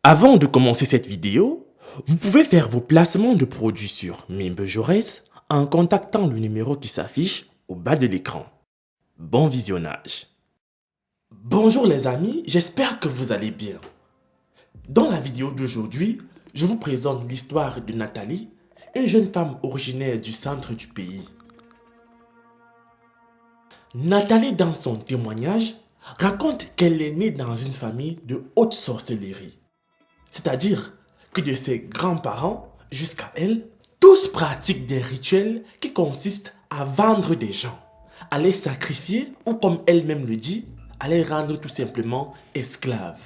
Avant de commencer cette vidéo, vous pouvez faire vos placements de produits sur Mimbejores en contactant le numéro qui s'affiche au bas de l'écran. Bon visionnage. Bonjour les amis, j'espère que vous allez bien. Dans la vidéo d'aujourd'hui, je vous présente l'histoire de Nathalie, une jeune femme originaire du centre du pays. Nathalie, dans son témoignage, raconte qu'elle est née dans une famille de haute sorcellerie. C'est-à-dire que de ses grands-parents jusqu'à elle, tous pratiquent des rituels qui consistent à vendre des gens, à les sacrifier ou comme elle-même le dit, à les rendre tout simplement esclaves.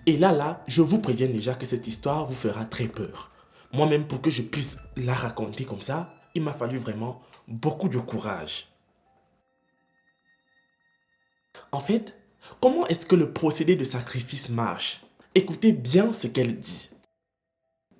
Et là, je vous préviens déjà que cette histoire vous fera très peur. Moi-même, pour que je puisse la raconter comme ça, il m'a fallu vraiment beaucoup de courage. En fait, comment est-ce que le procédé de sacrifice marche? Écoutez bien ce qu'elle dit.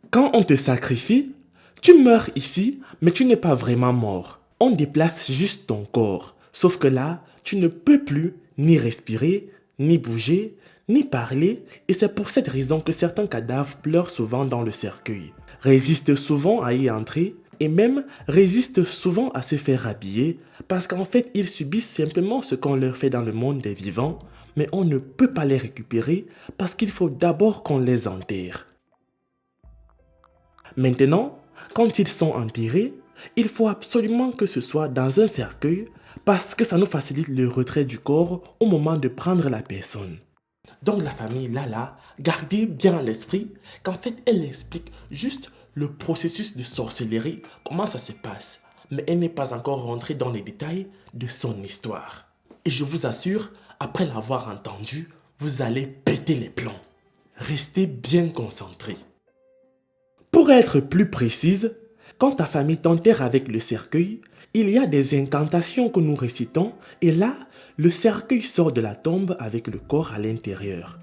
Quand on te sacrifie, tu meurs ici, mais tu n'es pas vraiment mort. On déplace juste ton corps. Sauf que là, tu ne peux plus ni respirer, ni bouger, ni parler. Et c'est pour cette raison que certains cadavres pleurent souvent dans le cercueil, résistent souvent à y entrer et même résistent souvent à se faire habiller parce qu'en fait, ils subissent simplement ce qu'on leur fait dans le monde des vivants, mais on ne peut pas les récupérer parce qu'il faut d'abord qu'on les enterre. Maintenant, quand ils sont enterrés, il faut absolument que ce soit dans un cercueil parce que ça nous facilite le retrait du corps au moment de prendre la personne. Donc la famille Lala, gardez bien à l'esprit qu'en fait elle explique juste le processus de sorcellerie, comment ça se passe. Mais elle n'est pas encore rentrée dans les détails de son histoire. Et je vous assure, après l'avoir entendu, vous allez péter les plombs. Restez bien concentrés. Pour être plus précise, quand ta famille t'enterre avec le cercueil, il y a des incantations que nous récitons et là, le cercueil sort de la tombe avec le corps à l'intérieur.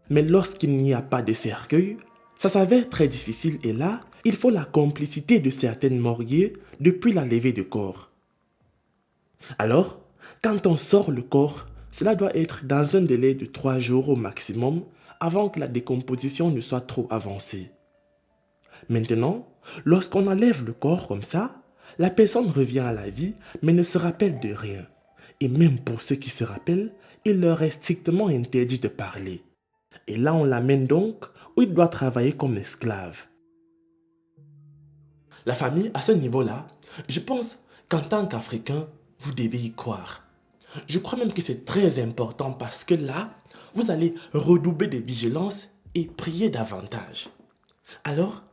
Mais lorsqu'il n'y a pas de cercueil, ça s'avère très difficile et là, il faut la complicité de certaines morguiers depuis la levée de corps. Alors, quand on sort le corps, cela doit être dans un délai de 3 jours au maximum avant que la décomposition ne soit trop avancée. Maintenant, lorsqu'on enlève le corps comme ça, la personne revient à la vie mais ne se rappelle de rien. Et même pour ceux qui se rappellent, il leur est strictement interdit de parler. Et là, on l'amène donc où il doit travailler comme esclave. La famille, à ce niveau-là, je pense qu'en tant qu'Africain, vous devez y croire. Je crois même que c'est très important parce que là, vous allez redoubler de vigilance et prier davantage. Alors,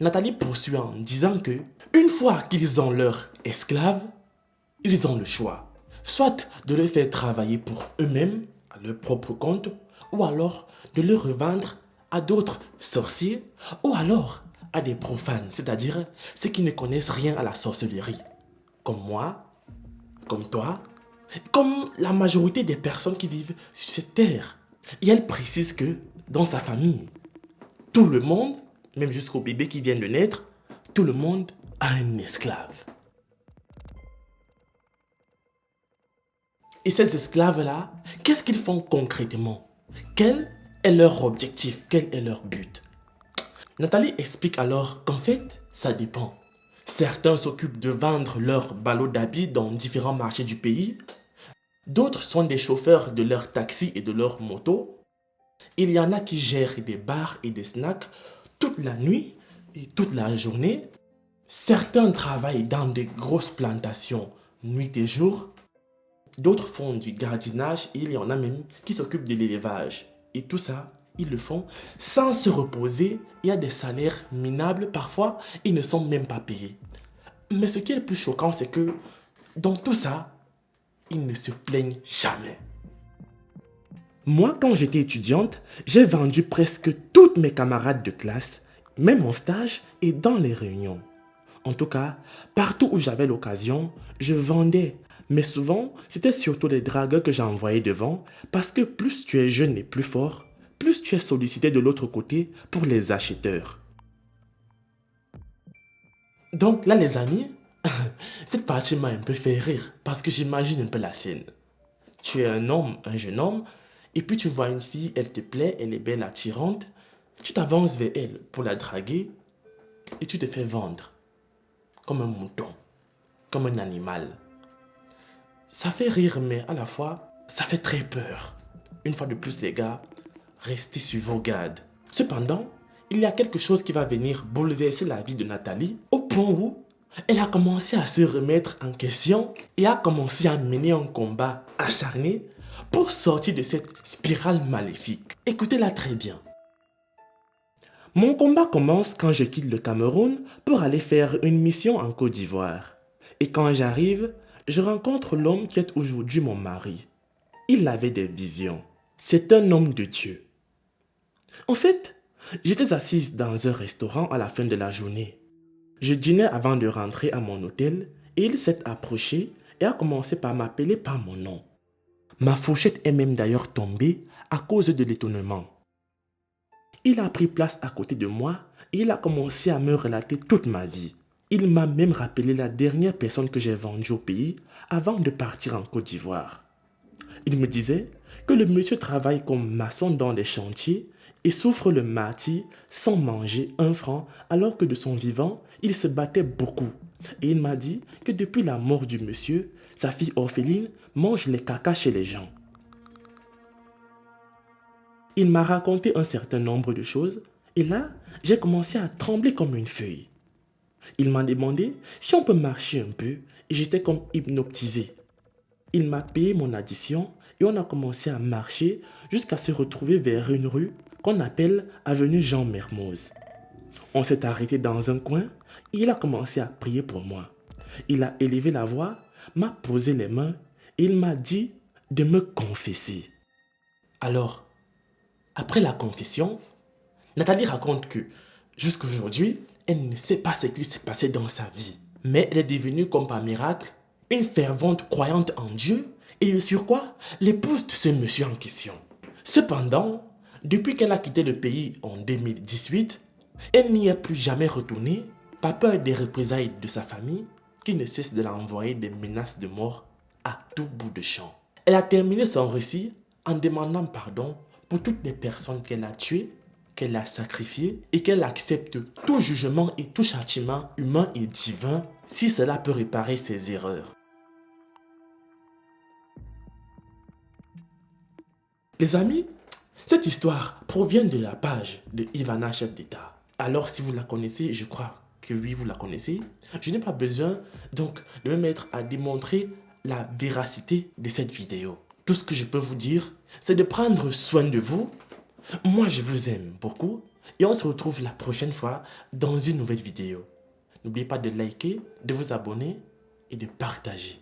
Nathalie poursuit en disant que, une fois qu'ils ont leur esclave, ils ont le choix. Soit de les faire travailler pour eux-mêmes, à leur propre compte, ou alors de les revendre à d'autres sorciers, ou alors à des profanes, c'est-à-dire ceux qui ne connaissent rien à la sorcellerie. Comme moi, comme toi, comme la majorité des personnes qui vivent sur cette terre. Et elle précise que, dans sa famille, tout le monde, même jusqu'au bébé qui vient de naître, tout le monde a un esclave. Et ces esclaves-là, qu'est-ce qu'ils font concrètement? Quel est leur objectif? Quel est leur but? Nathalie explique alors qu'en fait, ça dépend. Certains s'occupent de vendre leurs ballots d'habits dans différents marchés du pays. D'autres sont des chauffeurs de leurs taxis et de leurs motos. Il y en a qui gèrent des bars et des snacks toute la nuit et toute la journée. Certains travaillent dans des grosses plantations nuit et jour. D'autres font du jardinage et il y en a même qui s'occupent de l'élevage. Et tout ça, ils le font sans se reposer et à des salaires minables. Parfois, ils ne sont même pas payés. Mais ce qui est le plus choquant, c'est que dans tout ça, ils ne se plaignent jamais. Moi, quand j'étais étudiante, j'ai vendu presque toutes mes camarades de classe, même en stage et dans les réunions. En tout cas, partout où j'avais l'occasion, je vendais. Mais souvent, c'était surtout les dragueurs que j'envoyais devant parce que plus tu es jeune et plus fort, plus tu es sollicité de l'autre côté pour les acheteurs. Donc là, les amis, cette partie m'a un peu fait rire parce que j'imagine un peu la scène. Tu es un homme, un jeune homme, Et puis tu vois une fille, elle te plaît, elle est belle, attirante. Tu t'avances vers elle pour la draguer et tu te fais vendre comme un mouton, comme un animal. Ça fait rire, mais à la fois, ça fait très peur. Une fois de plus, les gars, restez sur vos gardes. Cependant, il y a quelque chose qui va venir bouleverser la vie de Nathalie au point où elle a commencé à se remettre en question et a commencé à mener un combat acharné pour sortir de cette spirale maléfique. Écoutez-la très bien. Mon combat commence quand je quitte le Cameroun pour aller faire une mission en Côte d'Ivoire. Et quand j'arrive, je rencontre l'homme qui est aujourd'hui mon mari. Il avait des visions. C'est un homme de Dieu. En fait, j'étais assise dans un restaurant à la fin de la journée. Je dînais avant de rentrer à mon hôtel et il s'est approché et a commencé par m'appeler par mon nom. Ma fourchette est même d'ailleurs tombée à cause de l'étonnement. Il a pris place à côté de moi et il a commencé à me relater toute ma vie. Il m'a même rappelé la dernière personne que j'ai vendue au pays avant de partir en Côte d'Ivoire. Il me disait que le monsieur travaille comme maçon dans les chantiers et souffre le martyre sans manger un franc alors que de son vivant, il se battait beaucoup. Et il m'a dit que depuis la mort du monsieur, sa fille orpheline mange les cacas chez les gens. Il m'a raconté un certain nombre de choses et là, j'ai commencé à trembler comme une feuille. Il m'a demandé si on peut marcher un peu et j'étais comme hypnotisé. Il m'a payé mon addition et on a commencé à marcher jusqu'à se retrouver vers une rue qu'on appelle avenue Jean Mermoz. On s'est arrêté dans un coin et il a commencé à prier pour moi. Il a élevé la voix, m'a posé les mains et il m'a dit de me confesser. Alors, après la confession, Nathalie raconte que jusqu'à aujourd'hui, elle ne sait pas ce qui s'est passé dans sa vie. Mais elle est devenue comme par miracle une fervente croyante en Dieu et de surcroît l'épouse de ce monsieur en question. Cependant, depuis qu'elle a quitté le pays en 2018, elle n'y est plus jamais retournée par peur des représailles de sa famille qui ne cesse de l'envoyer des menaces de mort à tout bout de champ. Elle a terminé son récit en demandant pardon pour toutes les personnes qu'elle a tuées, qu'elle a sacrifiées et qu'elle accepte tout jugement et tout châtiment humain et divin si cela peut réparer ses erreurs. Les amis, cette histoire provient de la page de Ivana Chef d'État. Alors si vous la connaissez, je crois que oui, vous la connaissez. Je n'ai pas besoin donc de me mettre à démontrer la véracité de cette vidéo. Tout ce que je peux vous dire, c'est de prendre soin de vous. Moi, je vous aime beaucoup et on se retrouve la prochaine fois dans une nouvelle vidéo. N'oubliez pas de liker, de vous abonner et de partager.